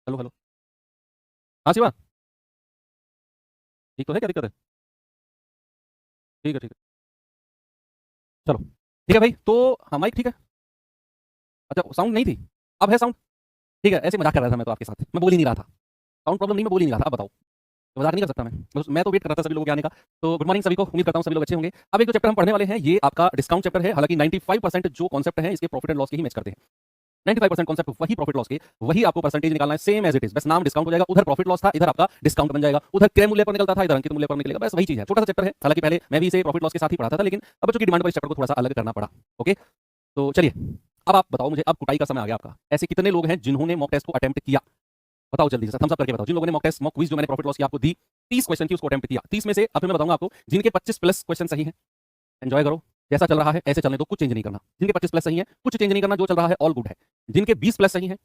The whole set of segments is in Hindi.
Hello hello. हाँ शिवा, ठीक तो है, क्या दिक्कत है? ठीक है ठीक है। चलो ठीक है भाई, तो हाँ माइक ठीक है। अच्छा साउंड नहीं थी, अब है साउंड? ठीक है, ऐसे मजाक कर रहा था मैं तो आपके साथ, मैं बोल ही नहीं रहा था। साउंड प्रॉब्लम नहीं, मैं बोल ही नहीं रहा था। अब बताओ, तो मजाक नहीं कर सकता मैं तो वेट कर रहा था सभी लोगों के आने का। तो गुड मॉर्निंग सभी को, उम्मीद करता हूँ सभी लोग अच्छे होंगे। अब एक जो चैप्टर हम पढ़ने वाले हैं ये आपका डिस्काउंट चैप्टर है। हालांकि 95% जो कॉन्सेप्ट है इसके प्रॉफिट एंड लॉस के ही मैच करते हैं। 95% कॉन्सेप्ट वही प्रॉफिट लॉस के, वही आपको परसेंटेज निकालना है, सेम एज इट इज। बस नाम डिस्काउंट हो जाएगा, उधर प्रॉफिट लॉस था, इधर आपका डिस्काउंट बन जाएगा। उधर क्रय मूल्य पर निकलता था, इधर अंकित मूल्य पर निकलेगा। बस वही चीज है, छोटा सा चैप्टर है। हालांकि पहले मैं भी इसे प्रॉफिट लॉस के साथ ही पढ़ा था, लेकिन अब चूंकि डिमांड पर इस चैप्टर को थोड़ा सा अलग करना पड़ा। ओके, तो चलिए, अब आप बताओ मुझे, अब कुटाई का समय आ गया आपका। ऐसे कितने लोग हैं जिन्होंने मॉक टेस्ट को अटेम्प्ट किया? बताओ जल्दी से, थम्स अप करके बताओ जिन लोगों ने मॉक टेस्ट, मॉक क्विज जो मैंने प्रॉफिट लॉस की आपको दी, 30 क्वेश्चन की, उसको अटेम्प्ट किया। 30 में से अब फिर मैं बताऊंगा आपको, जिनके 25 प्लस क्वेश्चन सही हैं, एंजॉय करो, जैसा चल रहा है ऐसे चलने दो, कुछ चेंज नहीं करना। जिनके 25 प्लस सही है, कुछ चेंज नहीं करना, जो चल रहा है ऑल गुड है। जिनके 20 प्लस सही है,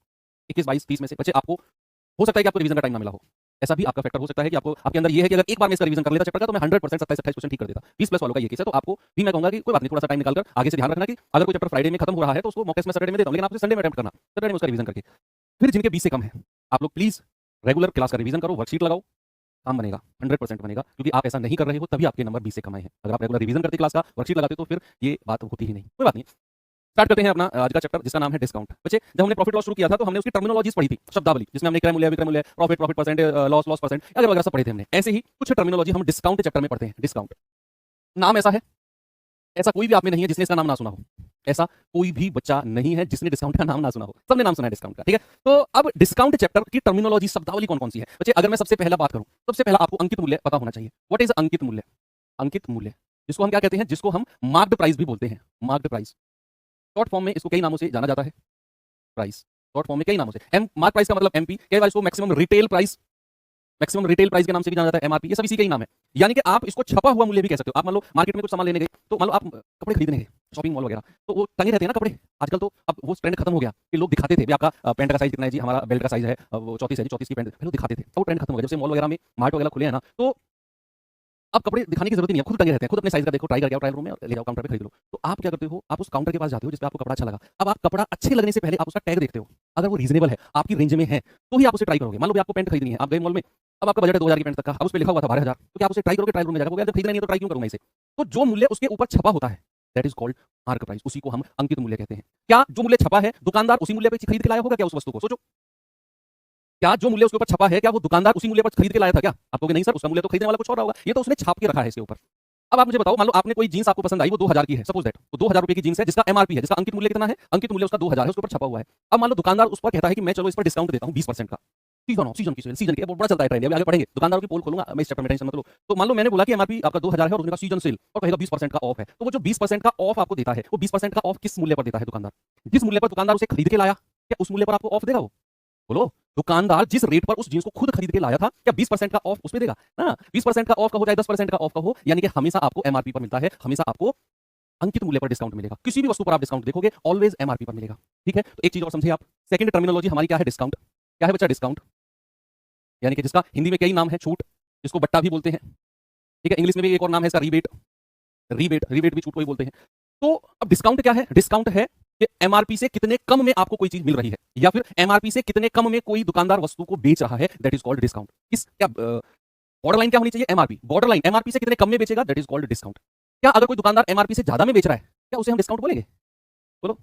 21 22 30 में से बच्चे, आपको हो सकता है कि आपको रिवीजन का टाइम ना मिला हो। ऐसा भी आपका फैक्टर हो सकता है कि आपको, आपके अंदर ये है कि अगर एक बार मैं इसका रिवीजन कर लेता चैप्टर का, तो मैं 100% 27 28 क्वेश्चन ठीक कर देता। 20 प्लस वालों का ये केस है, तो आपको भी मैं कहूंगा कि कोई बात नहीं, थोड़ा सा टाइम निकालकर आगे से ध्यान रखना कि अगर कोई चैप्टर फ्राइडे में खत्म हो रहा है तो उसको मॉक टेस्ट में सैटरडे में देता हूं, लेकिन आपसे संडे में अटेम्प्ट करना, सैटरडे में उसका रिवीजन करके। फिर जिनके 20 से कम है, आप लोग प्लीज रेगुलर क्लास का रिवीजन करो, वर्कशीट लगाओ, काम बनेगा, 100% बनेगा। क्योंकि आप ऐसा नहीं कर रहे हो तभी आपके नंबर 20 से कम आए हैं। अगर आप रेगुलर रिवीजन करते, क्लास का वर्कशीट लगाते, तो फिर ये बात होती ही नहीं। कोई बात नहीं, स्टार्ट करते हैं अपना आज का चैप्टर, जिसका नाम है डिस्काउंट। बच्चे, जब हमने प्रॉफिट लॉस शुरू किया था तो हमने उसकी टर्मिनोलॉजीज पढ़ी थी, शब्दावली, जिसमें हमने क्रय मूल्य, विक्रय मूल्य, profit, profit percent, loss, loss percent, अगर वगैरह सब पढ़े थे हमने। ऐसे ही कुछ टर्मिनोलॉजी हम डिस्काउंट चैप्टर में पढ़ते हैं। डिस्काउंट नाम ऐसा है, ऐसा कोई भी आप में नहीं है जिसने इसका नाम ना सुना हो। ऐसा कोई भी बच्चा नहीं है जिसने डिस्काउंट का नाम ना सुना हो, सबने नाम सुना है डिस्काउंट का। ठीक है, तो अब डिस्काउंट चैप्टर की टर्मिनोलॉजी, शब्दावली कौन कौन सी है बच्चे? अगर मैं सबसे पहला बात करूं, सबसे पहला आपको अंकित मूल्य पता होना चाहिए। व्हाट इज अंकित मूल्य? अंकित मूल्य, जिसको हम क्या कहते हैं, जिसको हम मार्क्ड प्राइस भी बोलते हैं। मार्क्ड प्राइस, शॉर्ट फॉर्म में इसको कई नामों से जाना जाता है। प्राइस, शॉर्ट फॉर्म में कई नामों से, एम मार्क प्राइस का मतलब एमपी, कई बार इसको maximum retail price, maximum retail price के नाम से भी जाना जाता है, एमआरपी, ये सब इसी का ही नाम है। यानी कि आप इसको छपा हुआ मूल्य भी कह सकते हो। आप मान लो मार्केट में कुछ सामान लेने गए, तो मान लो आप कपड़े खरीदने गए शॉपिंग मॉल वगैरह, तो वो टंगे रहते हैं ना कपड़े आजकल। तो अब वो ट्रेंड खत्म हो गया कि लोग दिखाते थे भी आपका पैंट का साइज कितना है जी, हमारा बेल्ट का साइज है वो 34 है जी, 34 की पैंट, पहले लोग दिखाते थे। अब वो ट्रेंड खत्म हो गया, जब से मॉल वगैरह में मार्ट वगैरह खुले हैं ना, तो अब कपड़े दिखाने की जरूरत ही नहीं है, खुद टंगे रहते हैं। खुद अपने साइज का देखो, ट्राई करके आओ ट्रायल रूम में, और ले जाओ काउंटर पे खरीद लो। तो आप क्या करते हो, आप उस काउंटर के पास जाते हो जिस पे आपको कपड़ा अच्छा लगा। अब आप कपड़ा अच्छे लगने से पहले आप उसका टैग देखते हो, अगर वो रीजनेबल है, आपकी रेंज में है, तो ही आप उसे ट्राई करोगे। मान लो भी आपको पैंट खरीदनी है, आप गए मॉल में, अब आपका बजट है 2000 की पैंट तक का, अब उस पे लिखा हुआ था 12000, तो क्या आप उसे ट्राई करोगे? ट्रायल रूम में जाकर, जब खरीदना नहीं है तो ट्राई क्यों करूंगा इसे? तो जो मूल्य उसके ऊपर छपा होता है, that is called mark price, उसी को हम अंकित मूल्य कहते हैं। क्या जो मूल्य छपा है, दुकानदार उसी मूल्य पे खरीद के लाया होगा क्या उस वस्तु को? सोचो, क्या जो मूल्य उसके ऊपर छपा है, क्या वो दुकानदार उसी मूल्य पर खरीद के लाया था क्या? आप कहोगे नहीं सर, उसका मूल्य तो खरीदने वाला कुछ और होगा, ये तो उसने छाप के रखा है इसके ऊपर। अब आप मुझे बताओ, मान लो आपने कोई जींस आपको पसंद आई, वो 2000 की है, सपोज दैट, वो 2000 रुपए की जींस है, जिसका एमआरपी है, जिसका अंकित मूल्य कितना है, अंकित मूल्य उसका 2000 है, उसके ऊपर छपा हुआ है। अब मान लो दुकानदार उस पर कहता है कि मैं चलो इस पर डिस्काउंट देता हूं 20% का। सीजन ऑफ, सीजन की सेल, सीजन की, बहुत बड़ा चलता है ट्रेंड, अभी आगे पढ़ेंगे, दुकानदारों की पोल खोलूंगा मैं इस चैप्टर में, टेंशन मत लो। तो मान लो मैंने बोला कि एमआरपी आपका 2000 है और उसने कहा सीजन सेल, और कहेगा 20% का ऑफ है, तो वो जो 20% का ऑफ आपको देता है, वो 20% का ऑफ किस मूल्य पर देता है दुकानदार? जिस मूल्य पर दुकानदार उसे खरीद के लाया, क्या उस मूल्य पर आपको ऑफ देगा वो? बोलो, दुकानदार जिस रेट पर उस जींस को खुद खरीद के लाया था, क्या 20% का ऑफ उस पे देगा ना? 20% का ऑफ का हो चाहे 10% का ऑफ का हो, यानी कि हमेशा आपको एमआरपी पर मिलता है, हमेशा आपको अंकित मूल्य पर डिस्काउंट मिलेगा। किसी भी वस्तु पर आप डिस्काउंट देखोगे, ऑलवेज एमआरपी पर मिलेगा। ठीक है, तो एक चीज और समझिए आप, सेकंड टर्मिनोलॉजी हमारी क्या है? डिस्काउंट। क्या है बच्चा? डिस्काउंट, यानी कि जिसका हिंदी में कई नाम है, छूट, जिसको बट्टा भी बोलते हैं। ठीक है, इंग्लिश में भी एक और नाम है इसका, रीबेट। रीबेट भी छूट को ही बोलते हैं। तो अब डिस्काउंट क्या है? डिस्काउंट है कि एमआरपी से कितने कम में आपको कोई चीज मिल रही है, या फिर एमआरपी से कितने कम में कोई दुकानदार वस्तु को बेच रहा है, दैट इज कॉल्ड डिस्काउंट। इस क्या बॉर्डर लाइन क्या होनी चाहिए? एमआरपी, बॉर्डर लाइन एमआरपी से कितने कम में बेचेगा, दैट इज कॉल्ड डिस्काउंट। क्या अगर कोई दुकानदार एमआरपी से ज्यादा में बेच रहा है, क्या उसे हम डिस्काउंट बोलेंगे? बोलो,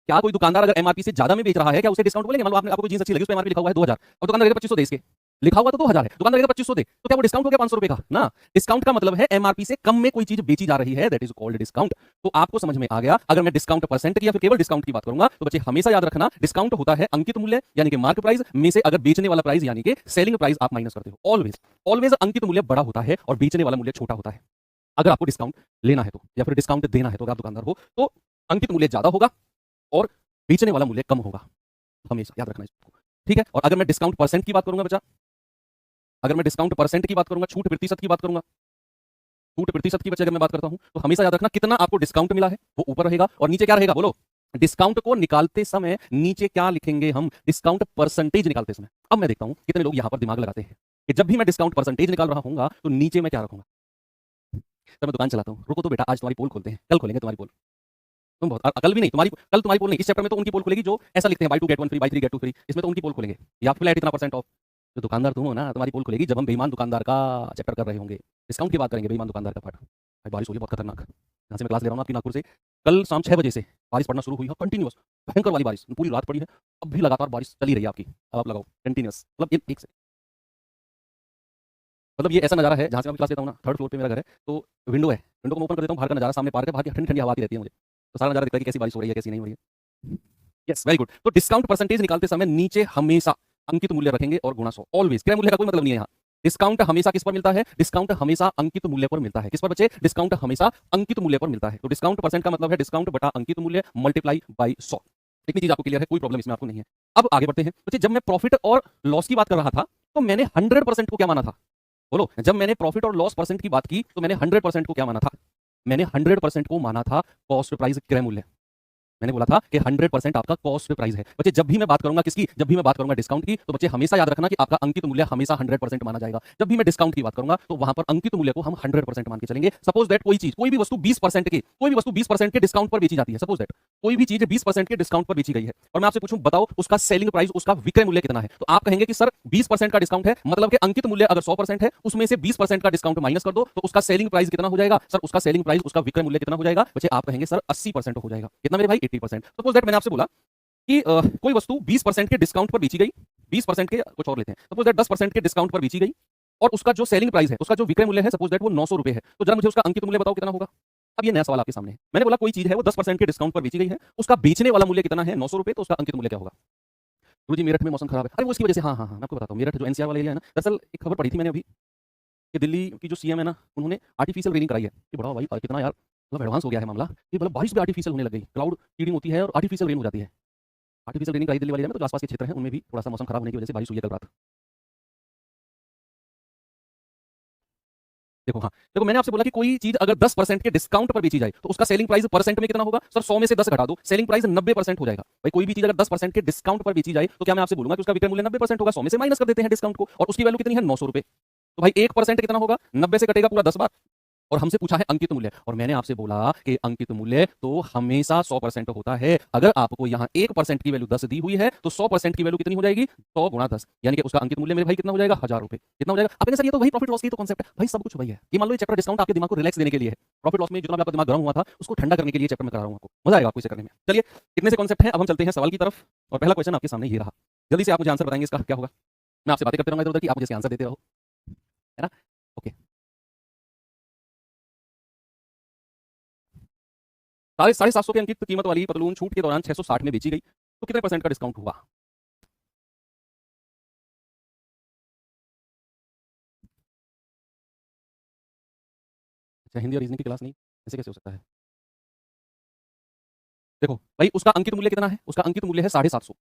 क्या कोई दुकानदार अगर एमआरपी से ज्यादा में बेच रहा है, क्या उसे डिस्काउंट बोलेंगे? मान लो आपने, आपको कोई जींस अच्छी लगी, उस पे एमआरपी लिखा हुआ है 2000, और दुकानदार 2500 दे, इसके लिखा हुआ तो 2000 है, दुकानदार 2500 दे, तो क्या वो डिस्काउंट हो गया 500 रुपए का ना? डिस्काउंट का मतलब है एमआरपी से कम में कोई चीज बेची जा रही है, दैट इज कॉल्ड डिस्काउंट। तो आपको समझ में आ गया। अगर मैं डिस्काउंट परसेंट की या फिर केवल डिस्काउंट की बात करूंगा, तो बच्चे हमेशा याद रखना, डिस्काउंट होता है अंकित मूल्य यानी कि मार्क प्राइस में से अगर बेचने वाला प्राइस यानी कि सेलिंग प्राइस आप माइनस करते हो। ऑलवेज ऑलवेज अंकित मूल्य बड़ा होता है और बेचने वाला मूल्य छोटा होता है। अगर आपको डिस्काउंट लेना है तो, या फिर डिस्काउंट देना है तो, अगर आप दुकानदार हो तो अंकित मूल्य ज्यादा होगा और बेचने वाला मूल्य कम होगा, हमेशा याद रखना इसको। ठीक है, और अगर मैं डिस्काउंट परसेंट की बात करूंगा बच्चा, अगर मैं डिस्काउंट परसेंट की बात करूंगा, छूट प्रतिशत की बात करूंगा, छूट प्रतिशत की बच्चे अगर मैं बात करता हूं, तो हमेशा याद रखना कितना आपको डिस्काउंट मिला है वो ऊपर रहेगा, और नीचे क्या रहेगा? बोलो, डिस्काउंट को निकालते समय नीचे क्या लिखेंगे हम? डिस्काउंट परसेंटेज निकालते समय। अब मैं देखता हूं कितने लोग यहां पर दिमाग लगाते हैं कि जब भी मैं डिस्काउंट परसेंटेज निकाल रहा हूंगा तो नीचे मैं क्या रखूंगा? सर मैं दुकान चलाता हूं, रुको तो बेटा, आज तुम्हारी पोल खोलते हैं, कल खोलेंगे तुम्हारी पोल। तुम बहुत अकल भी नहीं तुम्हारी, कल तुम्हारी पोल नहीं, इस चैप्टर में तो उनकी पोल खुलेगी जो ऐसा लिखते हैं buy 2 get 1 free, buy 3 get 2 free, इसमें तो उनकी पोल खुलेंगे, या फ्लैट इतना परसेंट ऑफ। जो दुकानदार तुम हो ना, तुम्हारी पोल खुलेगी जब हम बेईमान दुकानदार का चैप्टर कर रहे होंगे, डिस्काउंट की बात करेंगे, बेईमान दुकानदार का पार्ट। भाई बारिश हो रही है बहुत खतरनाक, यहाँ से मैं क्लास ले रहा हूँ आपकी नागपुर से, कल शाम 6 बजे से बारिश पड़ना शुरू हुई है, कंटिन्यूअस भयंकर वाली बारिश, पूरी रात पड़ी है, अब भी लगातार बारिश चली रही है आपकी। अब आप लगाओ कंटिन्यूअस, मतलब एक से, मतलब ये ऐसा नजारा है जहाँ से मैं क्लास लेता हूँ ना, 3rd फ्लोर पे मेरा घर है, तो विंडो है, विंडो को मैं ओपन कर देता हूँ, बाहर का नजारा सामने पार्क है, बाहर की ठंडी ठंडी हवा आती रहती है मुझे, तो सारा नजारा दिखता है कि कैसी बारिश हो रही है कैसी नहीं हो रही है। Yes very good. तो डिस्काउंट परसेंटेज निकालते समय नीचे हमेशा अंकित मूल्य रखेंगे और गुणा 100, ऑलवेज। क्रय मूल्य का कोई मतलब नहीं है यहाँ। डिस्काउंट हमेशा किस पर मिलता है? डिस्काउंट हमेशा अंकित मूल्य पर मिलता है। किस पर बच्चे? डिस्काउंट हमेशा अंकित मूल्य पर मिलता है। तो डिस्काउंट परसेंट का मतलब है डिस्काउंट बटा अंकित मूल्य मल्टीप्लाई बाई 100। इतनी चीज आपको क्लियर है, कोई प्रॉब्लम इसमें आपको नहीं है। अब आगे बढ़ते हैं बच्चे, जब मैं प्रॉफिट और लॉस की बात कर रहा था तो मैंने 100% को क्या माना था? बोलो, जब मैंने प्रॉफिट और लॉस परसेंट की बात की तो मैंने 100% को क्या माना था? मैंने 100% को माना था कॉस्ट प्राइस क्रय मूल्य। मैंने बोला था कि 100% आपका कॉस्ट प्राइस है। बच्चे जब भी मैं बात करूंगा किसकी, जब भी मैं बात करूंगा डिस्काउंट की, तो बच्चे हमेशा याद रखना कि आपका अंकित मूल्य हमेशा 100% माना जाएगा। जब भी मैं डिस्काउंट की बात करूंगा तो वहां पर अंकित मूल्य को हम 100% मान के चलेंगे। सपोज दैट कोई चीज, कोई भी वस्तु 20% की, कोई भी वस्तु 20% के डिस्काउंट पर बेची जाती है। सपोज दैट कोई भी चीज 20% के डिस्काउंट पर बेची गई है और मैं आपसे पूछूं बताओ उसका सेलिंग प्राइस, उसका विक्रय मूल्य कितना है, तो आप कहेंगे कि सर 20% का डिस्काउंट है, मतलब कि अंकित मूल्य अगर 100% है उसमें से 20% का डिस्काउंट माइनस कर दो तो उसका सेलिंग प्राइस कितना हो जाएगा? सर उसका सेलिंग प्राइस, उसका विक्रय मूल्य कितना हो जाएगा? बच्चे आप कहेंगे सर 80% हो जाएगा। कितना मेरे भाई? 80%। सपोज दैट मैंने आपसे बोला कि कोई वस्तु 20% के डिस्काउंट पर बेची गई, 20% के, कुछ और लेते हैं, सपोज दैट 10% के डिस्काउंट पर बेची गई और उसका जो सेलिंग प्राइस है, उसका जो विक्रय मूल्य है, सपोज दैट वो 900 रुपए है, तो जरा मुझे उसका अंकित मूल्य बताओ कितना होगा। अब ये नया सवाल आपके सामने है। मैंने बोला कोई चीज है वो 10% के डिस्काउंट पर बेची गई है, उसका बेचने वाला मूल्य कितना है? 900 रुपए, तो उसका अंकित मूल्य क्या होगा? गुरुजी मेरठ में मौसम खराब है। अरे वो इसकी वजह से, हाँ हाँ हाँ मैं आपको बताता हूँ, मेरठ जो एनसीआर वाला एरिया है ना, दरअसल एक खबर पढ़ी थी मैंने अभी कि दिल्ली की जो सीएम है ना, उन्होंने आर्टिफिशियल रेनिंग कराई है। ये बड़ा भाई कितना यार मतलब एडवांस हो गया है मामला, ये मतलब बारिश भी आर्टिफिशियल होने लग गई, क्लाउड सीडिंग होती है और आर्टिफिशियल रेन हो जाती है। आर्टिफिशियल रेनिंग कराई दिल्ली वाले में, तो जो आसपास के क्षेत्र हैं उनमें भी थोड़ा सा मौसम खराब होने की वजह से बारिश हुई है कल रात। देखो हाँ, देखो मैंने आपसे बोला कि कोई चीज अगर 10% के डिस्काउंट पर बेची जाए तो उसका सेलिंग प्राइस परसेंट में कितना होगा? सर 100 में से 10 घटा दो, सेलिंग प्राइस 90% हो जाएगा। भाई कोई भी चीज अगर 10% के डिस्काउंट पर बेची जाए तो क्या मैं आपसे बोलूंगा कि उसका विक्रय मूल्य 90% होगा? 100 में से माइनस कर देते हैं डिस्काउंट को, और उसकी वैल्यू कितनी है? 900 रुपए। तो भाई 1% कितना होगा? 90 से कटेगा पूरा 10 बार, और हमसे पूछा है अंकित मूल्य, और मैंने आपसे बोला कि अंकित मूल्य तो हमेशा 100% होता है। अगर आपको यहाँ 1% की वैल्यू 10 दी हुई है तो 100% की वैल्यू कितनी हो जाएगी? 100 गुणा 10, यानी कि उसका अंकित मूल्य मेरे भाई कितना हो जाएगा? 1000 रुपए। कितना हो जाएगा? आप कहेंगे सर ये तो वही प्रॉफिट लॉस की तो कॉन्सेप्ट है। भाई सब कुछ वही है। ये मान लो ये चैप्टर डिस्काउंट आपके दिमाग को रिलैक्स देने के लिए है। प्रॉफिट लॉस में जितना भी आपका दिमाग गर्म हुआ था उसको ठंडा करने के लिए चैप्टर में करा रहा हूँ आपको, मजा आएगा आपको इसे करने में। चलिए कितने से कॉन्सेप्ट है, अब हम चलते हैं सवाल की तरफ, और पहला क्वेश्चन आपके सामने ये रहा। जल्दी से आप मुझे आंसर बताएंगे इसका क्या होगा। मैं आपसे बातें करते रहूंगा इधर उधर की, आप मुझे आंसर देते रहो, है ना? ओके, 750 के अंकित कीमत वाली पतलून छूट के दौरान 660 में बेची गई, तो कितने परसेंट का डिस्काउंट हुआ? अच्छा हिंदी और रीजनिंग की क्लास नहीं, ऐसे कैसे हो सकता है? देखो भाई उसका अंकित मूल्य कितना है? उसका अंकित मूल्य है 750।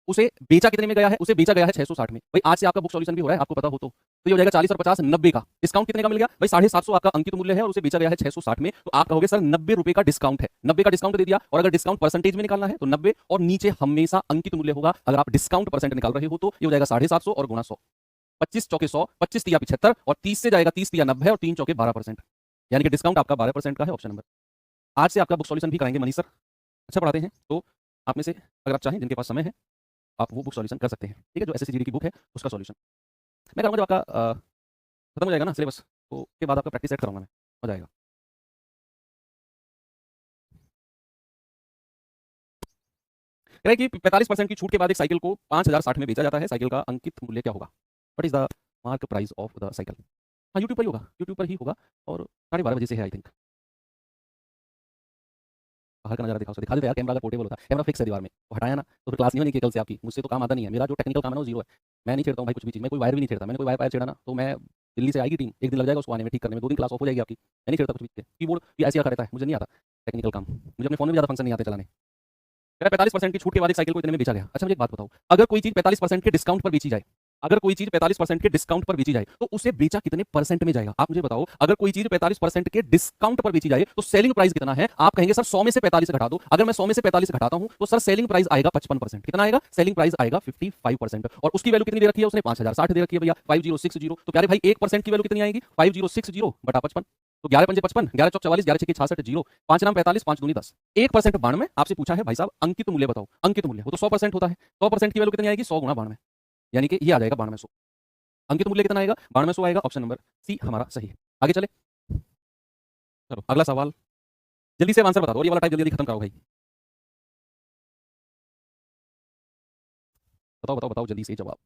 उसे बेचा कितने में गया है? उसे बेचा गया है 660 में। भाई आज से आपका बुक सॉल्यूशन भी हो रहा है, आपको पता हो तो ये हो जाएगा 40 और 50 90 का डिस्काउंट कितने का मिल गया? भाई 750 आपका अंकित मूल्य है और उसे बेचा गया है 660 में, तो आप कहोगे सर 90 रुपए का डिस्काउंट है, 90 का डिस्काउंट दे दिया, और अगर डिस्काउंट परसेंटेज में निकालना है तो 90, और नीचे हमेशा अंकित मूल्य होगा। अगर आप डिस्काउंट परसेंट निकाल रहे हो तो ये हो जाएगा 750 और गुणा 100, 25 चौके 100, 25 तिया 75, और 30 से जाएगा 30 तिया 90, और 3 चौके 12%, यानी कि डिस्काउंट आपका 12% का है। Option number. आज से आपका बुक सॉल्यूशन भी कराएंगे मनीष सर, अच्छा पढ़ाते हैं, तो आप में से अगर आप चाहें जिनके पास समय है आप वो बुक सॉल्यूशन कर सकते हैं। ठीक है, जो एसएससी की बुक है उसका सॉल्यूशन मैं करूँगा जब आपका खत्म हो जाएगा ना सिलेबस, तो उसके बाद आपका प्रैक्टिस सेट कराऊंगा मैं, हो जाएगा। कह रहा है कि 45% की छूट के बाद एक साइकिल को 5060 में बेचा जाता है, साइकिल का अंकित मूल्य क्या होगा? What is the mark price of the cycle? हाँ यूट्यूब पर ही होगा, यूट्यूब पर ही होगा, और 12:30 बजे से है आई थिंक। बाहर का नजारा दिखाओ, दिखा देते यार, कैमरा अगर पोर्टेबल होता, कैमरा फिक्स है दीवार में, वो हटाया ना तो फिर क्लास नहीं होनी कि कल से आपकी, मुझसे तो काम आता नहीं है, मेरा जो टेक्निकल काम है ना वो जीरो है। मैं नहीं छेड़ता हूँ भाई कुछ भी चीज़, मैं कोई वायर भी नहीं छेड़ता, मैंने कोई वायर पायर छेड़ा ना तो मैं, दिल्ली से आएगी टीम, एक दिन लग जाएगा उसको आने में, ठीक करने में, 2 दिन क्लास ऑफ हो जाएगी आपकी। मैं नहीं छेड़ता कुछ भी, कीबोर्ड भी ऐसे आता रहता है, मुझे नहीं आता टेक्निकल काम, मुझे अपने फोन में भी ज़्यादा फंक्शन नहीं आते चलाने। कह रहा है 45% की छूट के बाद एक साइकिल को इतने में बेचा गया। अच्छा मुझे एक बात बताओ, अगर कोई चीज़ 45% के डिस्काउंट पर बेची जाए अगर कोई चीज 45% के डिस्काउंट पर बेची जाए तो उसे बेचा कितने परसेंट में जाएगा? आप मुझे बताओ, अगर कोई चीज 45% के डिस्काउंट पर बेची जाए तो सेलिंग प्राइस कितना है? आप कहेंगे सर 100 में से 45 घटा दो। अगर मैं 100 में से 45 घटाता हूं तो सर सेलिंग प्राइस आएगा 55%। कितना आएगा? सेलिंग प्राइस आएगा 55%। और उसकी वैल्यू कितनी दे रखी है उसने? 5060 दे रखी है भैया, 5060। तो प्यारे भाई 1% की वैल्यू कितनी आएगी? 5060 बटा 55। तो 11 पंजे 55, 11 चौक 44, 11 छक्के 66, 0, 5 नाम 45, 5 दूनी 10। 1% 92। आपसे पूछा है भाई साहब अंकित मूल्य बताओ। अंकित मूल्य वो तो 100% होता है। 100% की वैल्यू कितनी आएगी? 100 गुणा 92, यानी कि ये आ जाएगा 9200। अंकित मूल्य कितना आएगा? 9200 आएगा। ऑप्शन नंबर सी हमारा सही है। आगे चले, चलो अगला सवाल। जल्दी से आंसर बता दो, ये वाला टाइप जल्दी जल्दी खत्म करो भाई। बताओ बताओ बताओ जल्दी से जवाब।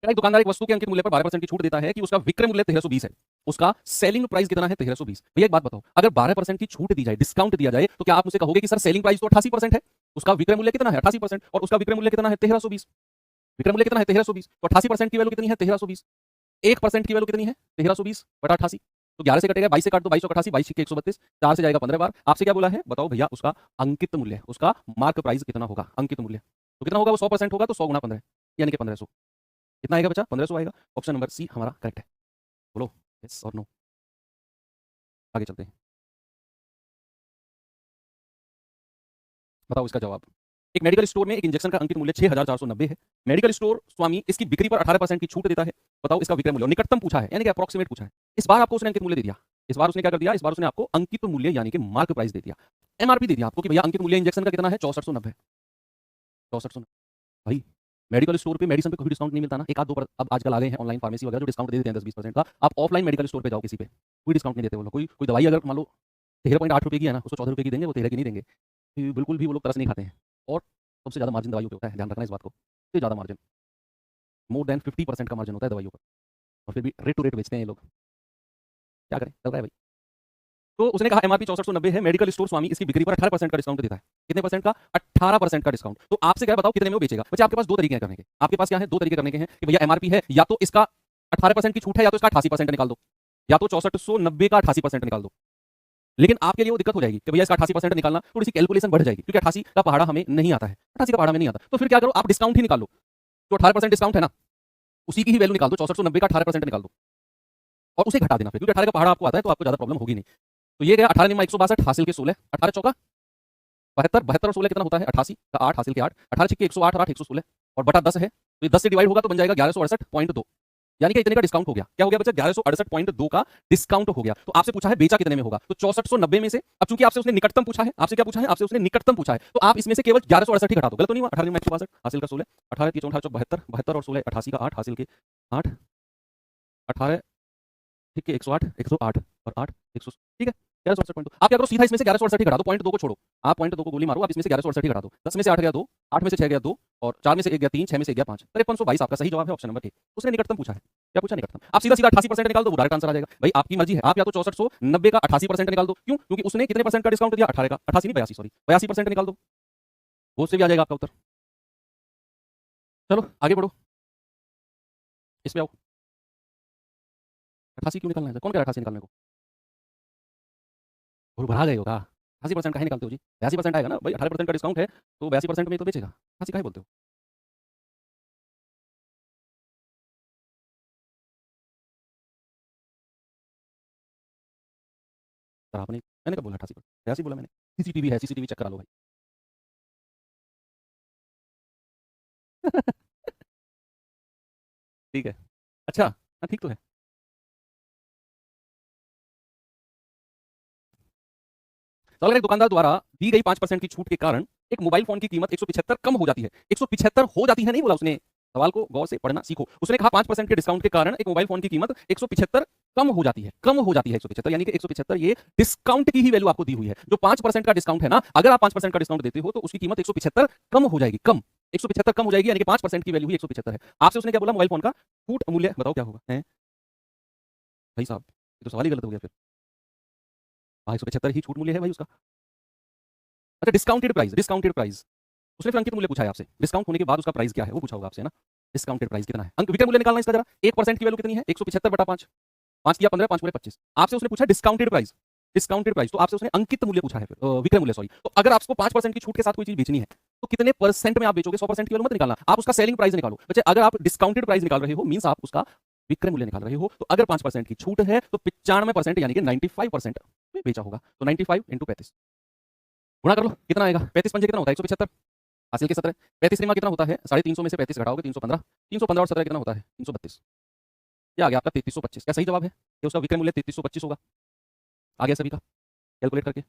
एक दुकानदार एक वस्तु के अंकित मूल्य पर 12% की छूट देता है कि उसका विक्रय मूल्य 1320 है। उसका सेलिंग प्राइस कितना है? 1320। भैया एक बात बताओ, अगर 12% की छूट दी जाए, डिस्काउंट दिया जाए, तो क्या आप मुझे कहोगे कि सर सेलिंग प्राइस तो 88% है, उसका विक्रय मूल्य कितना है? 88%, और उसका विक्रय मूल्य कितना है? 1320। विक्रय मूल्य कितना है? 1320। तो 88% की वैल्यू कितनी है? 1320। 1% की वैल्यू कितनी है? 1320 बटा 88। तो 11 से कटेगा, 22 से काट दो, 22 88, 22 के 132, 4 से जाएगा 15 बार। आपसे क्या बोला है? बताओ भैया उसका अंकित मूल्य, उसका मार्क प्राइस कितना होगा? अंकित मूल्य तो कितना होगा? वो 100% होगा तो 100 गुणा 15, यानी कि 1500। कितना आएगा बच्चा? 1500 आएगा। ऑप्शन नंबर सी हमारा करेक्ट है। बोलो यस और नो। आगे चलते हैं, बताओ इसका जवाब। एक मेडिकल स्टोर में एक इंजेक्शन का अंकित मूल्य 6490 है। मेडिकल स्टोर स्वामी इसकी बिक्री पर 18% की छूट देता है। बताओ इसका विक्रय मूल्य। निकटतम पूछा है, यानी कि अप्रोक्सीमेट पूछा है। इस बार आपको उसने अंकित मूल्य दे दिया। इस बार उसने क्या कर दिया? इस बार उसने आपको अंकित मूल्य यानी कि मार्क प्राइस दे दिया, एमआरपी दे दिया आपको कि भैया अंकित मूल्य इंजेक्शन का कितना है? 6490। 6490 भाई। मेडिकल स्टोर पे मेडिसिन पे कोई डिस्काउंट नहीं मिलता ना। एक आध दो पर अब आजकल आ गए हैं ऑनलाइन फार्मेसी वगैरह जो डिस्काउंट दे देते हैं 10-20% का। आप ऑफलाइन मेडिकल स्टोर पे जाओ, किसी पे कोई डिस्काउंट नहीं देते वो लोग। कोई दवाई अगर मान लो 13.8 रुपये की है ना, उसको 14 रुपये की देंगे, वो 13 की नहीं देंगे। बिल्कुल भी वो लोग तरस नहीं खाते हैं। और सबसे ज़्यादा मार्जिन दवाइयों पे होता है, ध्यान रखना इस बात को। सबसे ज़्यादा मार्जिन, मोर देन 50% का मार्जिन होता है दवाइयों पर। और फिर भी रेट टू रेट बेचते हैं ये लोग। क्या करें, चल रहा है भाई। तो उसने कहा एमआरपी 6490 है, मेडिकल स्टोर स्वामी इसकी बिक्री पर 18% का डिस्काउंट देता है। कितने परसेंट का? 18% का डिस्काउंट। तो आपसे क्या बताओ कितने में वो बेचेगा? बच्चे आपके पास दो तरीके हैं करने के। आपके पास क्या है? दो तरीके करने के हैं कि भैया एमआरपी है, या तो इसका 18% की छूट है, या तो इसका 88% निकाल दो, या तो 6490 का 88% निकाल दो। लेकिन आपके लिए वो दिक्कत हो जाएगी कि भैया इसका 88% निकालना, थोड़ी सी कैलकुलेशन बढ़ जाएगी, क्योंकि 88 का पहाड़ा हमें नहीं आता है। 88 का पहाड़ा में नहीं आता, तो फिर क्या करो, आप डिस्काउंट ही निकाल लो। जो 18% डिस्काउंट है ना, उसी की ही वैल्यू निकाल दो। 6490 का 18% निकाल दो और उसे घटा देना फिर, क्योंकि 18 का पहाड़ा आपको आता है तो आपको ज्यादा प्रॉब्लम होगी नहीं। तो ये गया 18 निम्मा 162 हासिल के 16, 18 चौका 72, 72 और 16 कितना होता है? 88 का 8 हासिल के 8, 18 छिक्के 108 और 8 116, और बटा 10 है, तो ये 10 से डिवाइड होगा तो बन जाएगा 1168.2, यानी कि इतने का डिस्काउंट हो गया। क्या हो गया बच्चा? 1168.2 का डिस्काउंट हो गया। तो आपसे पूछा है बेचा कितने में होगा, तो 6490 में से। अब चूंकि आपसे उसने निकटतम पूछा है, आपसे क्या पूछा है? आपसे उसने निकटतम पूछा है, तो आप इसमें से केवल 1168 ही घटा दो। गलत तो नहीं हुआ? 18 निम्मा 162 हासिल का 16, 18 की 4 72, 72 और 16 88 का 8 हासिल के 8, 18 ठीक है 108, 108 और 8 100, ठीक है 1168.2। आप क्या करो, सीधा इसमें से 1168 ही घटा दो, पॉइंट 2 को छोड़ो। आप पॉइंट 2 को गोली मारो, आप इसमें से 1168 ही घटा दो। 10 में से 8 गया 2, 8 में से 6 गया 2, और 4 में से 1 गया 3, 6 में से 1 गया 5, 5322 आपका सही जवाब है। Option number A. उसने निकटतम पूछा है। क्या पूछा? निकटतम। आप सीधा सीधा 88% निकाल दो, वो डायरेक्ट आंसर आ जाएगा। भाई आपकी मर्जी है, आप या तो 6490 का 88% निकाल दो। क्यों? क्योंकि उसने कितने परसेंट का डिस्काउंट दिया? 18 का, 88 नहीं 82, सॉरी 82% निकाल दो, वो उससे भी आ जाएगा आपका उत्तर। चलो आगे बढ़ो, इसमें आओ। 88 क्यों निकालना है? कौन कह रहा है 88 निकालने को? और बढ़ा गए होगा। 80% का ही निकालते हो जी, 82% आएगा ना भाई। 18% का डिस्काउंट है तो 82% में तो बेचेगा। 80 का ही बोलते हो। सर आपने, मैंने कब बोला 88%? 82 बोला मैंने। सीसीटीवी है, सीसीटीवी चेक करा लो भाई। ठीक है, अच्छा हाँ ठीक तो है। सवाल एक दुकानदार द्वारा दी गई 5% की छूट के कारण एक मोबाइल फोन की कीमत 175 कम हो जाती है। 175 हो जाती है नहीं बोला उसने, सवाल को गौर से पढ़ना सीखो। उसने कहा 5% के डिस्काउंट के कारण एक मोबाइल फोन की कीमत 175 कम हो जाती है। कम हो जाती है 175, यानी कि 175 ये डिस्काउंट की ही वैल्यू आपको दी हुई है। जो 5% का डिस्काउंट है ना, अगर आप 5% का डिस्काउंट देते हो तो उसकी कीमत 175 कम हो जाएगी। कम 175 कम हो जाएगी, यानी कि 5% की वैल्यू ही 175 है। आपसे उसने क्या बोला? मोबाइल फोन का छूट मूल्य बताओ क्या होगा? है भाई साहब, ये तो सवाल ही गलत हो गया फिर। हाँ 175 ही छूट मूल्य है भाई उसका। अच्छा डिस्काउंटेड प्राइस, डिस्काउंटेड प्राइस उसने फिर अंकित मूल्य पूछा है आपसे। डिस्काउंट होने के बाद उसका प्राइस क्या है वो पूछा होगा आपसे ना। डिस्काउंटेड प्राइस कितना है? अंक विक्रय मूल्य निकालना इसका जरा। 1% की वैल्यू कितनी है? 175 बटा 5, 5 किया 15, 5 पूरे 25। आपसे उसने पूछा डिस्काउंटेड प्राइस। डिस्काउंटेड प्राइस, तो आपसे उसने अंकित मूल्य पूछा है, विक्रय मूल्य सॉरी। तो अगर आपको 5% की छूट के साथ कोई चीज बेचनी है तो कितने परसेंट में आप बेचोगे? 100% की वैल्यू मत निकालना, आप उसका सेलिंग प्राइस निकालो। बच्चे अगर आप डिस्काउंटेड प्राइस निकाल रहे हो मींस आप उसका विक्रय मूल्य निकाल रहे हो। तो अगर 5% की छूट है तो 95% यानी कि 95% में बेचा होगा। तो 95 इंटू 35 गुणा कर लो, कितना आएगा? 35 पंजे कितना होता है? 175 हासिल के 17। 35 में कितना होता है? 350 में से 35 घटाओगे 315। 315 और 17 कितना होता है? 332। क्या आ गया आपका? 3325। क्या सही जवाब है कि उसका विक्रय मूल्य 3325 होगा? आ गया सभी का? कैलकुलेट करके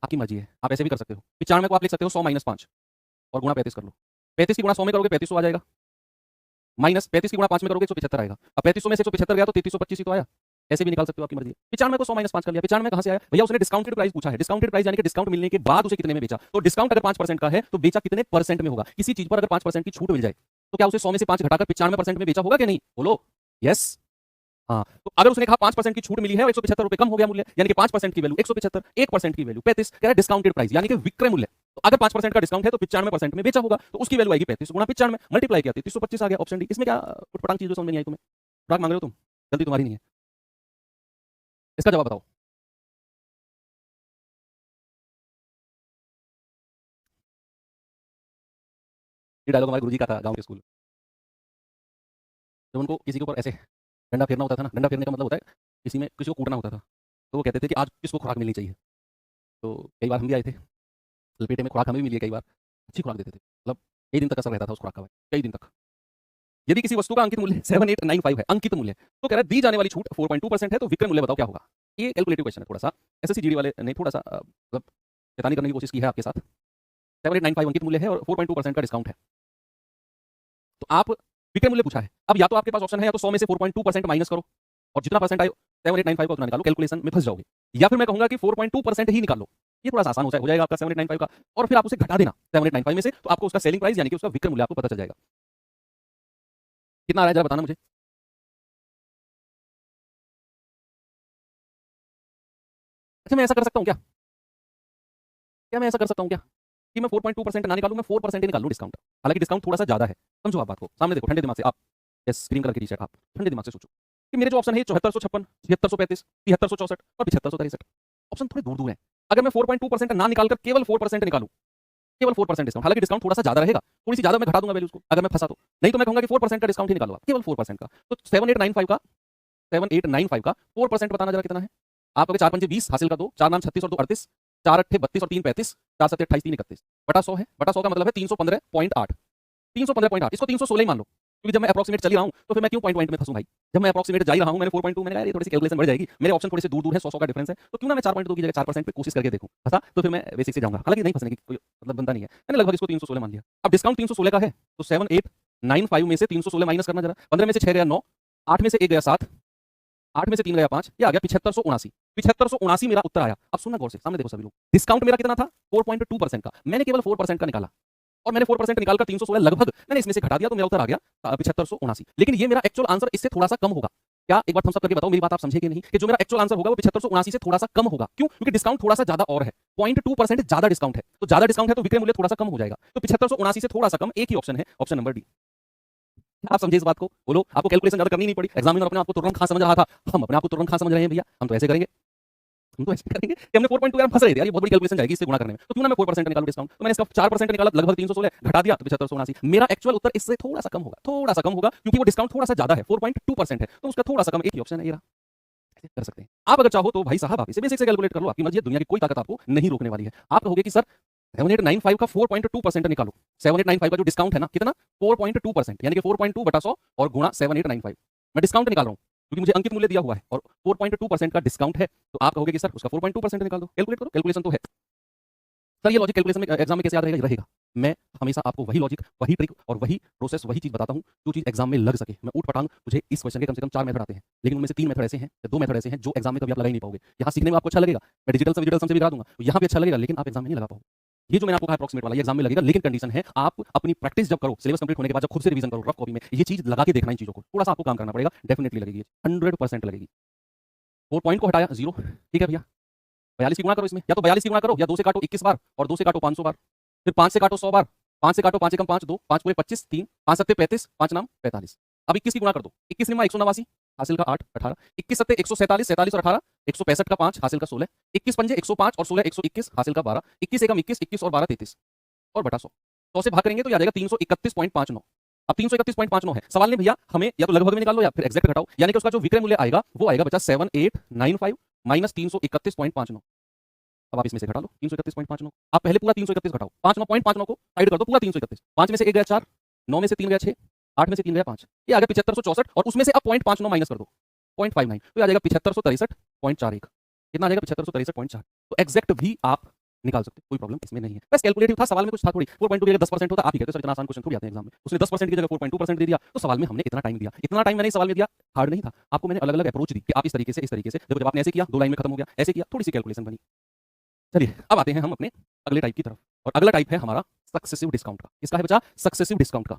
आपकी मर्जी है, आप ऐसे भी कर सकते हो। 95 को आप लिख सकते हो 100 माइनस 5 और गुणा 35 कर लो। 35 की गुणा 100 में करोगे 3500 आ जाएगा, माइनस 35 की गुणा 5 में करोगे 175 आएगा। अब 3500 में से 175 गया तो 3325 ही तो आया। ऐसे भी निकाल सकते हो, आपकी मर्जी है। 95 को 100 माइनस 5 कर लिया, 95 कहां से आया भैया? उसने डिस्काउंटेड प्राइस पूछा है। डिस्काउंटेड प्राइस यानी कि डिस्काउंट मिलने के बाद उसे कितने में बेचा। तो डिस्काउंट अगर 5% का है तो बेचा कितने परसेंट में होगा? किसी चीज पर अगर 5% की छूट मिल जाए तो क्या उसे 100 में से 5 घटाकर 95% में बेचा होगा कि नहीं? बोलो यस। हाँ, तो अगर उसने कहा 5% की छूट मिली है और 175 रुपए कम हो गया मूल्य, यानी कि 5% की वैल्यू 175, 1% की वैल्यू 35, कह रहा है डिस्काउंटेड प्राइस यानी कि विक्रय मूल्य। तो अगर 5% का डिस्काउंट है तो 95% में बेचा होगा, तो उसकी वैल्यू आएगी 35 गुणा 95 मल्टीप्लाई किया 3325 आ गया। Option D. इसमें क्या उटपटांग चीज समझ में नहीं आई तुम्हें? खुराक मांग रहे हो तुम, गलती तुम्हारी नहीं है। इसका जवाब बताओ। ये डायलॉग हमारे गुरुजी का था गांव के स्कूल। जब उनको किसी के ऊपर ऐसे डंडा फेरना होता था ना, डंडा फेरने का मतलब होता है किसी को कूटना होता था, तो वो कहते थे कि आज किसको खुराक मिलनी चाहिए। तो कई बार हम भी आए थे, लपेटे में खुराक हमें भी मिली है कई बार। अच्छी खुराक देते थे, मतलब कई दिन तक असर रहता था उस खुराक का भाई, कई दिन तक। यदि किसी वस्तु का अंकित मूल्य 7895 है, अंकित मूल्य, तो कह रहा है दी जाने वाली छूट 4.2% है, तो विक्रय मूल्य बताओ क्या होगा? ये कैलकुलेटिव क्वेश्चन है थोड़ा सा, एसएससी जीडी वाले ने थोड़ा सा मतलब शैतानी करने की कोशिश की है आपके साथ। 7895 अंकित मूल्य है और 4.2% का डिस्काउंट है, तो आप विक्रय मूल्य पूछा है। अब या तो आपके पास ऑप्शन है या तो 100 में से 4.2% माइनस करो और जितना परसेंट आए 7895 का उतना निकालो, कैलकुलेशन में फंस जाओगे। या फिर मैं कहूंगा कि 4.2% ही निकालो, ये थोड़ा सा आसान हो जाएगा आपका 7895 का, और फिर आप उसे घटा देना 7895 में से, तो आपको उसका सेलिंग प्राइस यानी कि उसका विक्रय मूल्य आपको पता चल जाएगा। कितना आ रहा है जरा बताना मुझे। अच्छा मैं ऐसा कर सकता हूँ क्या? क्या मैं ऐसा कर सकता हूँ क्या कि मैं 4.2% ना निकालूं, मैं 4% ही निकाल लूं डिस्काउंट? हालांकि डिस्काउंट थोड़ा सा ज्यादा है, समझो आप बात को, सामने देखो ठंडे दिमाग से आप, यस स्क्रीन कलर की टी शर्ट, आप ठंडे दिमाग से सोचो कि मेरे जो ऑप्शन है 7456, 7635, 7364 और 7563, ऑप्शन थोड़े दूर दूर है। अगर मैं 4.2% ना निकालकर केवल 4% निकालूं, केवल 4% डिस्काउंट, हालांकि डिस्काउंट थोड़ा सा ज्यादा रहेगा, थोड़ी सी ज्यादा मैं घटा दूंगा वैल्यू उसको अगर मैं फंसा तो, नहीं तो मैं कहूंगा कि 4% का डिस्काउंट ही निकालो आप, केवल 4% का। तो 7895 का 4% बताना जरा कितना है? आप अगर 4 पंजे 20 हासिल कर दो, 4 नाम 36 और 2 38, 4 अट्ठे 32 और 3 35, 4 सत्ते 28, 3 31 बटा 100 है, बटा 100 का मतलब है 315.8, 315.8, इसको 316 ही मान लो, क्योंकि जब मैं अप्रोक्सीमेट चल ही रहा हूं तो फिर मैं क्यों पॉइंट में फंसूं भाई? जब मैं अप्रोक्सीमेट जा ही रहा हूं, मैंने 4.2 मैंने कहा ये थोड़ी सी कैलकुलेशन बढ़ जाएगी, मेरे ऑप्शन थोड़े से दूर दूर है, 100 का डिफरेंस है, तो क्यों ना मैं 4.2 की जगह 4% पे कोशिश करके देखूं, फंसा तो फिर मैं बेसिक से जाऊंगा, हालांकि नहीं फंसने की कोई मतलब बनता नहीं है, मैंने लगभग इसको 316 मान लिया। अब डिस्काउंट 316 का है तो 7895 में से 316 माइनस करना जरा, 15 में से 6 गया 9, 8 में से 1 गया 7, 8 में से 3 गया 5, ये आ गया 7579। 7579 मेरा उत्तर आया। अब सुनना गौर से, सामने देखो सभी लोग, डिस्काउंट मेरा कितना था? 4.2% का, मैंने केवल 4% का निकाला और मैंने 4% निकालकर 316 लगभग मैंने इसमें से घटा दिया, तो मेरा उत्तर आ गया 7579। लेकिन ये मेरा एक्चुअल आंसर इससे थोड़ा सा कम होगा। क्या एक बार थम्स अप करके बताओ, मेरी बात आप समझे कि नहीं, कि जो मेरा एक्चुअल आंसर होगा वो 7579 से थोड़ा सा कम होगा। क्यों? क्योंकि डिस्काउंट थोड़ा सा ज्यादा और है, 0.2% ज्यादा डिस्काउंट है, तो ज्यादा डिस्काउंट है तो विक्रय मूल्य थोड़ा सा कम हो जाएगा, तो 7579 से थोड़ा सा कम एक ही ऑप्शन है, ऑप्शन नंबर डी। आप समझे इस बात को? बोलो, आपको कैलकुलेशन ज्यादा करनी नहीं पड़ी, एग्जामिनर अपने आप को तुरंत खास समझ रहा था, हम अपने आप को तुरंत खास समझ रहे हैं भैया, हम तो ऐसे करेंगे, हम तो ऐसे करेंगे कि हमने 4.2 ग्राम फंस रहे थे यार, ये बहुत बड़ी कैलकुलेशन जाएगी इससे गुणा करने में, तो क्यों ना मैं 4% निकालूं डिस्काउंट, तो मैंने इसका 4% निकाला, लगभग 316 घटा दिया तो 7579। मेरा एक्चुअल उत्तर इससे थोड़ा सा कम होगा, थोड़ा सा कम होगा, क्योंकि वो डिस्काउंट थोड़ा सा ज्यादा है, 4.2% है, तो उसका थोड़ा सा कम एक ही ऑप्शन है, ये रहा। ऐसे कर सकते हैं आप, अगर चाहो तो भाई साहब आप इसे बेसिक से कैलकुलेट कर लो, आपकी मर्जी है, दुनिया की कोई ताकत आपको नहीं रोकने वाली है। आप कहोगे कि सर 7895 का 4.2% निकालो, 7895 का जो डिस्काउंट है ना कितना? 4.2%, यानी कि 4.2 बटा 100 और गुणा 7895, मैं डिस्काउंट निकाल रहा हूं क्योंकि मुझे अंकित मूल्य दिया हुआ है और 4.2% का डिस्काउंट है, तो आप कहोगे कि सर उसका 4.2% निकाल दो, कैलकुलेट करो, कैलकुलेशन तो है। सर ये लॉजिक कैलकुलेशन में एग्जाम में कैसे याद रहेगा? रहेगा, मैं हमेशा आपको वही लॉजिक, वही ट्रिक और वही प्रोसेस, वही चीज बताता हूं जो चीज एग्जाम में लग सके। मैं ऊट पटांग, मुझे इस क्वेश्चन के कम से कम 4 मेथड आते हैं, लेकिन उनमें से 3 मेथड ऐसे हैं या 2 मेथड ऐसे हैं जो एग्जाम में कभी आप लगा ही नहीं पाओगे। यहाँ सीखने में आपको अच्छा लगेगा, मैं डिजिटल सम से भी करा दूंगा, तो यहाँ भी अच्छा लगेगा, लेकिन आप एग्जाम में नहीं लगा पाओगे। ये जो मैंने आपको कहा अप्रोक्सीमेट वाला, ये एग्जाम में लगेगा, लेकिन कंडीशन है आप अपनी प्रैक्टिस जब करो, सिलेबस कंप्लीट होने के बाद जब खुद से रिवीजन करो रफ कॉपी में, ये चीज लगा के देखना, इन चीजों को थोड़ा सा आपको काम करना पड़ेगा, डेफिनेटली लगेगी, 100% लगेगी। 4 पॉइंट को हटाया 0, ठीक है भैया, 42 की गुणा करो इसमें, या तो 42 की गुणा करो या 2 से काटो 21 बार और 2 से काटो 500 बार, फिर 5 से काटो 100 बार, 5 से काटो 5 एकम 5 2, 5 पूरे 25, 3, 5 सत्ते 35, 5 नाम 45। अब 21 की गुणा कर दो, 21 निमा 189, हासिल का 8 18, 21 सत्ते 147, 47 और 18 165 का 5 हासिल का 16, 21 पंजे 105 और 16 121 हासिल का 12, 21 एकम 21, 21 और 12 33 और बटा 100। 100 से भाग करेंगे तो ये आ जाएगा 331.59। अब 331.59 है, सवाल ने भैया हमें या तो लगभग में निकाल लो या फिर एग्जैक्ट घटाओ, यानी कि उसका जो विक्रय मूल्य आएगा वो आएगा बचा 7895 माइनस 331.59। अब आप इसमें से घटा लो 331.59, आप पहले पूरा 331 घटाओ, 59.59 को साइड कर दो, पूरा 331, 5 में से 1 गया 4, 9 में से 3 गया 6, 8 में से 3 गया 5, ये आ गया 7564 और उसमें से अब 0.59 माइनस कर दो 0.59, तो ये आ जाएगा 7563.41। कितना आ जाएगा 7563.4। तो एग्जैक्ट भी आप निकाल सकते, कोई प्रॉब्लम इसमें नहीं है, बस कैलकुलेटिव था, सवाल में कुछ था थोड़ी। 4.2 की जगह 10% होता, आप ही कहते हो सर इतना आसान क्वेश्चन थोड़ी आते हैं एग्जाम में, उसने 10% की जगह 4.2% दे दिया, तो सवाल में हमने इतना टाइम दिया, इतना टाइम मैंने सवाल में दिया, हार्ड नहीं था, आपको मैंने अलग अलग अप्रोच दी कि आप इस तरीके से देखो, जब आपने ऐसे किया 2 लाइन में खत्म हो गया, ऐसे किया थोड़ी सी कैलकुलेशन बनी। चलिए अब आते हैं हम अपने अगले टाइप की तरफ, और अगला टाइप है हमारा सक्सेसिव डिस्काउंट का। इसका है बच्चा सक्सेसिव डिस्काउंट का,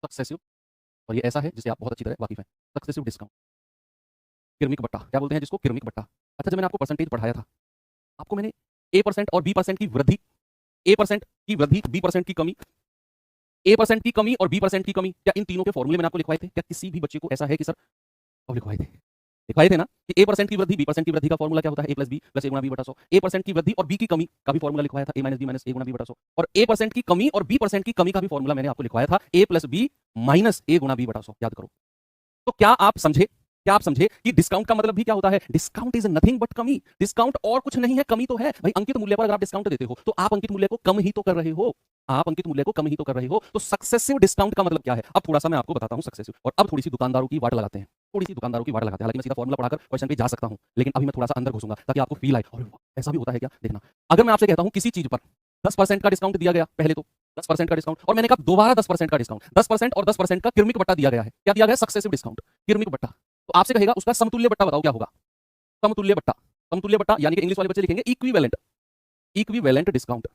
सक्सेसिव, और ये ऐसा है जिसे आप बहुत अच्छी तरह वाकिफ हैं, सक्सेसिव डिस्काउंट, किरमिक बट्टा क्या बोलते हैं जिसको, किरमिक बट्टा। अच्छा, जब मैंने आपको परसेंटेज पढ़ाया था, आपको मैंने A% और B% की वृद्धि, A% की वृद्धि, B% की कमी, A% की कमी और B% की कमी, क्या इन तीनों के फॉर्मूले मैंने आपको लिखवाए थे? क्या किसी भी बच्चे को ऐसा है कि सर, अब लिखवाए थे ना कि A% की वृद्धि B% की वृद्धि का फॉर्मूला क्या होता है, A प्लस बी प्लस ए गुणा बी बटा 100। A% की वृद्धि और B की कमी का भी फॉर्मूला लिखवाया था, A minus B minus A गुणा बी बटा 100। और A% की कमी और B% की कमी का भी फॉर्मूला मैंने आपको लिखवाया था, A plus B minus A गुणा बी बटा 100। याद करो। तो क्या आप समझे कि डिस्काउंट का मतलब भी क्या होता है? डिस्काउंट इज नथिंग बट कमी। डिस्काउंट और कुछ नहीं है, कमी तो है भाई। अंकित मूल्य पर अगर आप डिस्काउंट देते हो तो आप अंकित मूल्य को कम ही तो कर रहे हो, तो सक्सेसिव डिस्काउंट का मतलब क्या है? अब थोड़ा सा मैं आपको बताता हूं सक्सेसिव, और अब थोड़ी सी दुकानदारों की वाट लगाते हैं, हालांकि मैं सीधा फॉर्मूला पढ़ाकर क्वेश्चन पे जा सकता हूं, लेकिन अभी मैं थोड़ा सा अंदर घुसूंगा ताकि आपको फील आए और ऐसा भी होता है क्या, देखना। अगर मैं आपसे कहता हूं किसी चीज पर 10% का डिस्काउंट दिया गया, पहले तो 10% का डिस्काउंट, और मैंने कहा दोबारा 10% का डिस्काउंट, 10% और 10% का किरमिक बट्टा दिया गया है। क्या दिया गया? सक्सेसिव डिस्काउंट, किरमिक बट्टा। तो आपसे कहेगा उसका समतुल्य बट्टा बताओ क्या होगा? समतुल्य बट्टा यानी कि इंग्लिश वाले बच्चे लिखेंगे इक्विवेलेंट डिस्काउंट।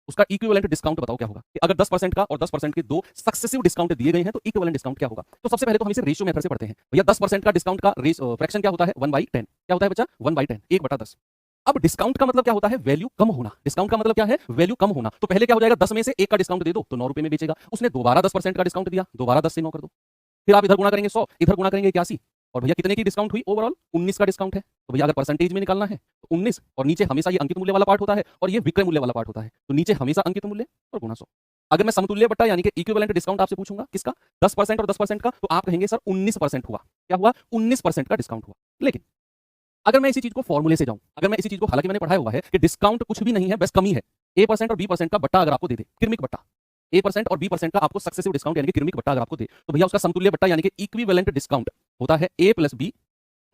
उसका इक्विवेलेंट डिस्काउंट बताओ क्या होगा? कि अगर 10% का और 10% के दो सक्सेसिव डिस्काउंट दिए गए हैं तो इक्विवेलेंट डिस्काउंट क्या होगा? तो सबसे पहले तो हम इसे रेशियो मेथड से पढ़ते हैं। भैया 10% का डिस्काउंट का फ्रैक्शन क्या होता है? 1/10। क्या होता है बच्चा? 1/10, 1/10। अब डिस्काउंट का मतलब क्या होता है? वैल्यू कम होना। डिस्काउंट का मतलब क्या है? वैल्यू कम होना। तो पहले क्या हो जाएगा? 10 में से 1 का डिस्काउंट दे दो तो 9 रुपए में बेचेगा। उसने दोबारा 10% का डिस्काउंट दिया, दोबारा 10 से 9 कर दो, फिर आप इधर गुणा करेंगे 100, इधर गुणा करेंगे 81, और भैया कितने की डिस्काउंट हुई? ओवरऑल 19 का डिस्काउंट है। तो भैया अगर परसेंटेज में निकालना है तो 19, और नीचे हमेशा ये अंकित मूल्य वाला पार्ट होता है और ये विक्रय मूल्य वाला पार्ट होता है, तो नीचे हमेशा अंकित मूल्य और गुणा 100। अगर मैं समतुल्य बट्टा यानी कि इक्विवेलेंट डिस्काउंट आपसे पूछूंगा किसका, 10% और 10% का, तो आप कहेंगे सर 19% हुआ। क्या हुआ? 19% का डिस्काउंट हुआ। लेकिन अगर मैं इसी चीज को फॉर्मूले से जाऊं, हालांकि मैंने पढ़ाया हुआ है कि डिस्काउंट कुछ भी नहीं है, बस कमी है। A% और B% का बट्टा अगर आपको दे दे, किरमिक बट्टा, A% और B% का आपको सक्सेसिव डिस्काउंट यानी कि किरमिक बट्टा अगर आपको दे, तो भैया उसका समतुल्य बट्टा यानी कि इक्विवेलेंट डिस्काउंट होता है A plus B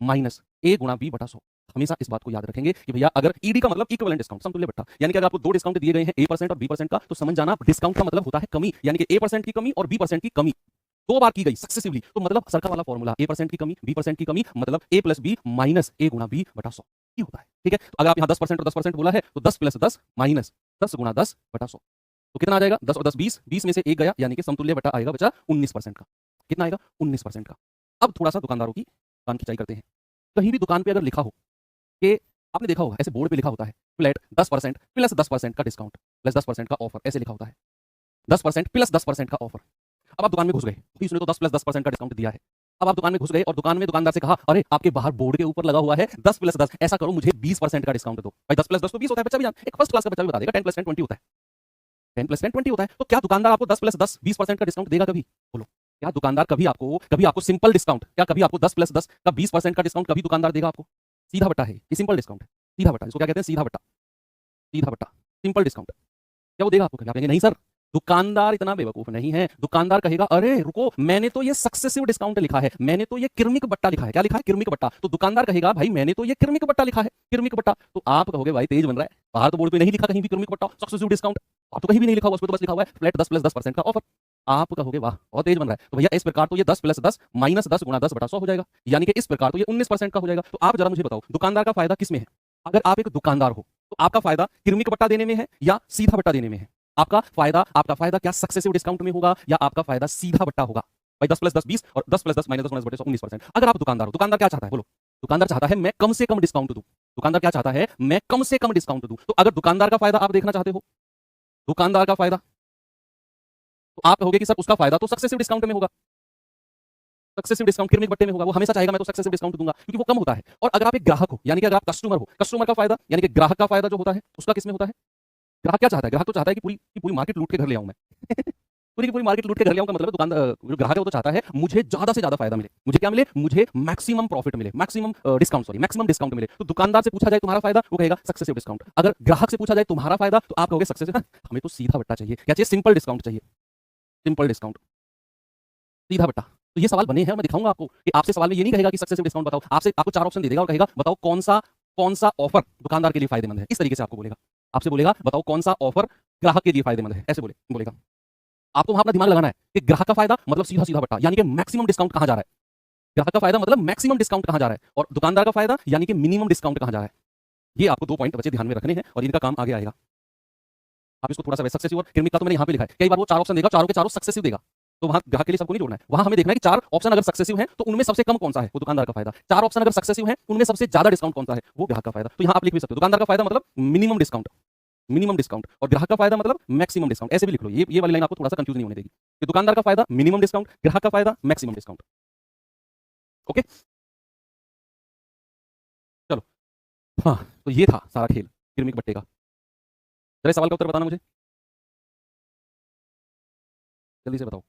minus A गुणा बी बटा 100। हमेशा इस बात को याद रखेंगे कि भैया अगर ईडी का मतलब इक्विवेलेंट डिस्काउंट, समतुल्य बट्टा, यानी कि अगर आपको दो डिस्काउंट दिए गए हैं A% और B% का, तो समझ जाना डिस्काउंट का मतलब होता है कमी, यानी कि A% की कमी और B% की कमी दो बार की गई सक्सेसिवली, तो मतलब सर्कल वाला फॉर्मूला A% की कमी B% की कमी मतलब A plus B minus A गुणा बी बटा 100 ये होता है। ठीक है, तो अगर आप यहाँ 10% और 10% बोला है तो 10 प्लस 10 माइनस 10 गुणा 10 बटा 100, तो कितना आ जाएगा? 10 और 10 20, 20 में से 1 गया, यानी कि समतुल्य बटा आएगा बचा 19% का। कितना आएगा? 19% का। अब थोड़ा सा दुकानदारों की कान खिंचाई करते हैं। कहीं भी दुकान पे अगर लिखा हो कि, आपने देखा होगा ऐसे बोर्ड पे लिखा होता है फ्लैट 10% प्लस 10% का डिस्काउंट प्लस 10% का ऑफर, ऐसे लिखा होता है 10% प्लस 10% का ऑफर। अब आप दुकान में घुस गए, इसने तो 10 प्लस 10% का डिस्काउंट दिया है। अब आप दुकान में घुस गए और दुकान में दुकानदार से कहा, अरे आपके बाहर बोर्ड के ऊपर लगा हुआ है 10 प्लस 10, ऐसा करो मुझे 20% का डिस्काउंट दो। भाई 10 प्लस 10 तो 20 होता है, बच्चा भी जान, एक फर्स्ट क्लास का बच्चा भी बता देगा। 10 प्लस 10 20 होता है, 10 प्लस 10 20 होता है। तो क्या दुकानदार आपको 10 प्लस 10 20% का डिस्काउंट देगा कभी? बोलो, क्या दुकानदार कभी आपको सिंपल डिस्काउंट, क्या कभी आपको 10 प्लस 10 का 20% का डिस्काउंट कभी दुकानदार देगा आपको? सीधा बट्टा है ये, सिंपल डिस्काउंट है, सीधा बट्टा, इसको क्या कहते हैं? सीधा बट्टा, सिंपल डिस्काउंट। क्या वो देगा आपको? क्या कहेंगे? नहीं सर, दुकानदार इतना बेवकूफ नहीं है। दुकानदार कहेगा, अरे रुको, मैंने तो ये सक्सेसिव डिस्काउंट लिखा है, मैंने तो ये किरमिक बट्टा लिखा है। क्या लिखा है? किरमिक बट्टा। तो दुकानदार कहेगा, भाई मैंने तो ये किरमिक बट्टा लिखा है, किरमिक बट्टा। तो आप कहोगे, भाई तेज बन रहा है, बाहर तो बोर्ड पे नहीं लिखा कहीं भी किरमिक बट्टा सक्सेसिव डिस्काउंट, आप तो कहीं भी नहीं लिखा हुआ, उस पर तो बस लिखा हुआ है फ्लैट 10 प्लस 10% का ऑफर। आप कहोगे, वाह बहुत तेज बन रहा है। तो भैया इस प्रकार तो ये 10 प्लस 10 माइनस 10 गुणा 10 बटा 100 हो जाएगा, यानी कि इस प्रकार तो ये 19% का हो जाएगा। तो आप जरा मुझे बताओ, दुकानदार का फायदा किस में है? अगर आप एक दुकानदार हो तो आपका फायदा किरमिक बट्टा देने में है या सीधा बट्टा देने में है? आपका फायदा क्या सक्सेसिव डिस्काउंट में होगा या आपका फायदा सीधा बट्टा होगा? भाई 10 प्लस 10 20 और 10 प्लस 10 माइनस 10 गुणा 10 बटे 100 19%। अगर आप दुकानदार हो, दुकानदार क्या चाहता है? बोलो, दुकानदार चाहता है मैं कम से कम डिस्काउंट दूं। दुकानदार क्या चाहता है? मैं कम से कम डिस्काउंट दूं। तो अगर दुकानदार का फायदा आप देखना चाहते हो, दुकानदार का फायदा, तो आप कहोगे कि सर उसका फायदा तो सक्सेसिव डिस्काउंट में होगा। सक्सेसिव डिस्काउंट किरमिक बट्टे में होगा, वो हमेशा चाहेगा मैं तो सक्सेसिव डिस्काउंट दूंगा क्योंकि वो कम होता है। और अगर आप एक ग्राहक हो, यानी कि अगर आप कस्टमर हो, कस्टमर का फायदा यानी कि ग्राहक का फायदा जो होता है उसका किसमें होता है? ग्राहक क्या चाहता है? ग्राहक तो चाहता है कि पूरी मार्केट लूट के घर ले आऊं मैं पूरी की पूरी मार्केट लूट के घर ले आऊं का मतलब है दुकानदार जो ग्राहक है वो तो चाहता है मुझे ज्यादा से ज्यादा फायदा मिले, मुझे क्या मिले, मुझे मैक्सिमम प्रॉफिट मिले, मैक्सिमम डिस्काउंट मिले। तो दुकानदार से पूछा जाए तुम्हारा फायदा, वो कहेगा सक्सेसिव डिस्काउंट। अगर ग्राहक से पूछा जाए तुम्हारा फायदा, तो आप कहोगे सक्सेसिव। हमें तो सीधा बट्टा चाहिए, क्या चाहिए? सिंपल डिस्काउंट चाहिए, सिंपल डिस्काउंट, सीधा बट्टा। तो ये सवाल बने हैं, मैं दिखाऊंगा आपको कि आपसे सवाल में ये नहीं कहेगा कि सक्सेसिव डिस्काउंट बताओ, आपसे आपको 4 ऑप्शन दे देगा और कहेगा बताओ कौन सा ऑफर दुकानदार के लिए फायदेमंद है। इस तरीके से आपको बोलेगा, आपसे बोलेगा बताओ कौन सा ऑफर ग्राहक के लिए फायदेमंद है, ऐसे बोलेगा। आपको वहां अपना दिमाग लगाना है कि ग्राहक का फायदा मतलब सीधा सीधा बट्टा, यानी कि मैक्सिमम डिस्काउंट कहां जा रहा है। ग्राहक का फायदा मतलब मैक्सिमम डिस्काउंट कहां जा रहा है, और दुकानदार का फायदा यानी कि मिनिमम डिस्काउंट कहां जा रहा है। ये आपको 2 पॉइंट बच्चे ध्यान में रखने हैं और इनका काम आगे आएगा। आप इसको थोड़ा सा सक्सेसिव और किरमिक का तो मैंने यहाँ पे लिखा है, कई बार वो 4 ऑप्शन देगा, चारों के चारों सक्सेसिव देगा, तो वहां ग्राहक के लिए सबको नहीं जोड़ना है। वहां हमें देखना है कि 4 ऑप्शन अगर सक्सेसिव हैं तो उनमें सबसे कम कौन सा है, वो दुकानदार का फायदा। 4 ऑप्शन अगर सक्सेसिव हैं उनमें सबसे ज्यादा डिस्काउंट कौन सा है, वो ग्राहक का फायदा। तो यहाँ आप लिख भी सकते हो दुकानदार का फायदा मतलब मिनिमम डिस्काउंट और ग्राहक का फायदा मतलब मैक्सिमम डिस्काउंट, ऐसे भी लिख लो। ये वाली लाइन आपको थोड़ा सा कंफ्यूज नहीं होने देगी कि दुकानदार का फायदा मिनिमम डिस्काउंट, ग्राहक का फायदा मैक्सिमम डिस्काउंट। ओके, चलो। हाँ, तो ये था सारा खेल किरमिक बट्टे का। जरा सवाल का उत्तर बताना मुझे, जल्दी से बताओ।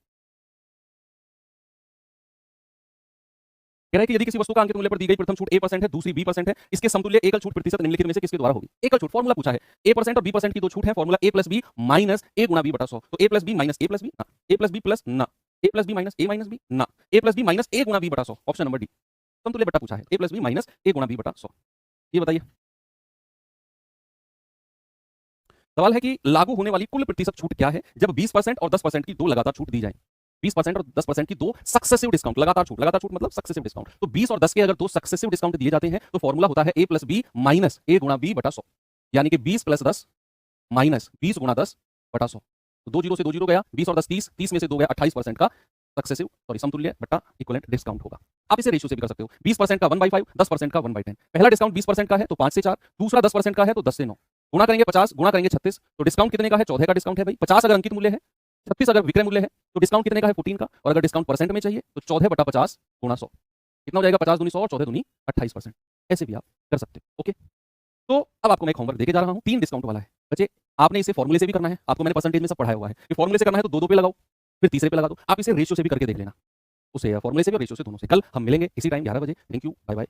कह रहा है कि यदि किसी वस्तु का अंकित मूल्य पर दी गई प्रथम छूट A% है, दूसरी B% है, इसके समतुल्य एकल छूट प्रतिशत निम्नलिखित में से किसके द्वारा होगी? एकल छूट फॉर्मूला पूछा है, A% और B% की दो छूट है, formula A plus B minus A गुणा बी बटा 100। तो A plus B minus A plus B ना, A प्लस बी प्लस ना, A plus B minus A minus B ना, A plus B minus A गुणा बी बटा 100। ऑप्शन नंबर डी, समतुल्य बट्टा पूछा है, A plus B minus A गुणा बी बटा 100। ये बताइए, सवाल है कि लागू होने वाली कुल प्रतिशत छूट क्या है जब 20% और 10% की दो लगातार छूट दी जाए। 20% और 10% की दो सक्सेसिव डिस्काउंट, लगातार छूट मतलब सक्सेसिव डिस्काउंट। तो 20 और 10 के अगर दो सक्सेसिव डिस्काउंट दिए जाते हैं तो फॉर्मूला होता है A plus B minus A गुणा बी बटा 100, यानी कि 20 प्लस 10 माइनस 20 गुणा 10 बटा 100। तो 2 जीरो से 2 जीरो गया, 20 और 10 30, 30 में से 2 गया 28% का समतुल्य बट्टा इक्विवेलेंट डिस्काउंट होगा। आप इसे रेशियो से भी कर सकते हो, 20% का 1/5, 10% का 1/10। पहला डिस्काउंट 20% का है तो 5 से 4, दूसरा 10% का है तो 10 से 9, गुणा करेंगे 50, गुणा करेंगे 36, तो डिस्काउंट कितने का है? 14 का डिस्काउंट है भाई। 50 अगर अंकित मूल्य है, 36 अगर विक्रय मूल्य है, तो डिस्काउंट कितने का है? 14 का। और अगर डिस्काउंट परसेंट में चाहिए तो 14 बटा 50 गुणा 100, कितना हो जाएगा? 50 दूनी 100 और 14 दूनी 28%। ऐसे भी आप कर सकते हो। ओके, तो अब आपको मैं एक होमवर्क देके जा रहा हूँ, 3 डिस्काउंट वाला है बच्चे। आपने इसे फॉर्मूले से भी करना है, आपको मैंने परसेंटेज में सब पढ़ाया हुआ है कि फॉर्मूले से करना है तो 2 पे लगाओ, फिर तीसरे पे लगा दो। आप इसे रेशियो से भी करके देख लेना, उसे फॉर्मूले से भी और रेशियो से, दोनों से। कल हम मिलेंगे इसी टाइम 11 बजे। Thank you, bye bye.